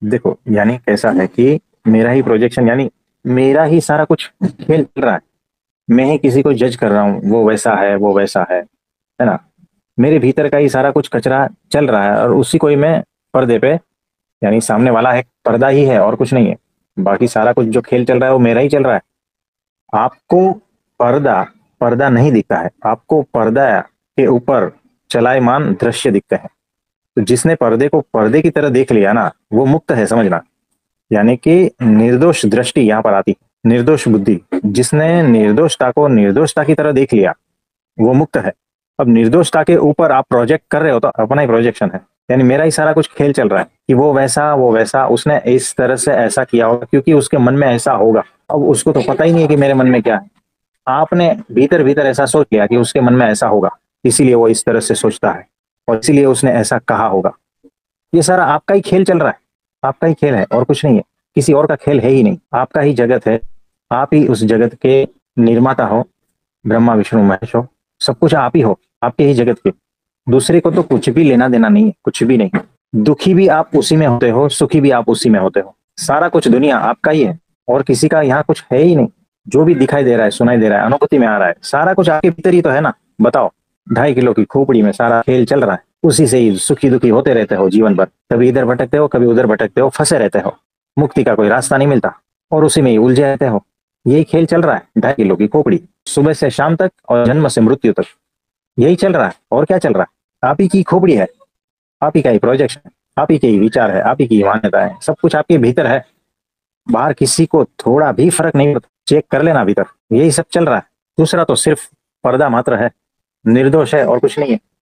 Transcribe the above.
देखो यानी कैसा है कि मेरा ही प्रोजेक्शन, यानी मेरा ही सारा कुछ खेल चल रहा है। मैं ही किसी को जज कर रहा हूँ, वो वैसा है, वो वैसा है ना। मेरे भीतर का ही सारा कुछ कचरा चल रहा है, और उसी को ही मैं पर्दे पे, यानी सामने वाला है पर्दा ही है और कुछ नहीं है। बाकी सारा कुछ जो खेल चल रहा है वो मेरा ही चल रहा है। आपको पर्दा पर्दा नहीं दिखता है, आपको पर्दा के ऊपर चलायमान दृश्य दिखते हैं। तो जिसने पर्दे को पर्दे की तरह देख लिया ना, वो मुक्त है, समझना। यानी कि निर्दोष दृष्टि यहाँ पर आती है, निर्दोष बुद्धि। जिसने निर्दोषता को निर्दोषता की तरह देख लिया, वो मुक्त है। अब निर्दोषता के ऊपर आप प्रोजेक्ट कर रहे हो तो अपना ही प्रोजेक्शन है। यानी मेरा ही सारा कुछ खेल चल रहा है कि वो वैसा उसने इस तरह से ऐसा किया होगा क्योंकि उसके मन में ऐसा होगा। अब उसको तो पता ही नहीं है कि मेरे मन में क्या है। आपने भीतर भीतर ऐसा सोच लिया कि उसके मन में ऐसा होगा, इसीलिए वो इस तरह से सोचता है, और इसीलिए उसने ऐसा कहा होगा। ये सारा आपका ही खेल चल रहा है। आपका ही खेल है और कुछ नहीं है। किसी और का खेल है ही नहीं, आपका ही जगत है। आप ही उस जगत के निर्माता हो। ब्रह्मा विष्णु महेश हो, सब कुछ आप ही हो, आपके ही जगत के। दूसरे को तो कुछ भी लेना देना नहीं है, कुछ भी नहीं। दुखी भी आप उसी में होते हो, सुखी भी आप उसी में होते हो। सारा कुछ दुनिया आपका ही है, और किसी का यहाँ कुछ है ही नहीं। जो भी दिखाई दे रहा है, सुनाई दे रहा है, अनुभूति में आ रहा है, सारा कुछ आपके भीतर ही तो है ना। बताओ, 2.5 किलो की खोपड़ी में सारा खेल चल रहा है। उसी से ही सुखी दुखी होते रहते हो जीवन भर। कभी इधर भटकते हो, कभी उधर भटकते हो, फंसे रहते हो। मुक्ति का कोई रास्ता नहीं मिलता, और उसी में ही उलझे रहते हो। यही खेल चल रहा है, 2.5 किलो की खोपड़ी, सुबह से शाम तक और जन्म से मृत्यु तक। यही चल रहा है, और क्या चल रहा है। आप ही की खोपड़ी है, आप ही का ही प्रोजेक्शन है, आप ही के ही विचार है, आप ही की मान्यता है, सब कुछ आपके भीतर है। बाहर किसी को थोड़ा भी फर्क नहीं पड़ता, चेक कर लेना भीतर, यही सब चल रहा है। दूसरा तो सिर्फ पर्दा मात्र है, निर्दोष है और कुछ नहीं है।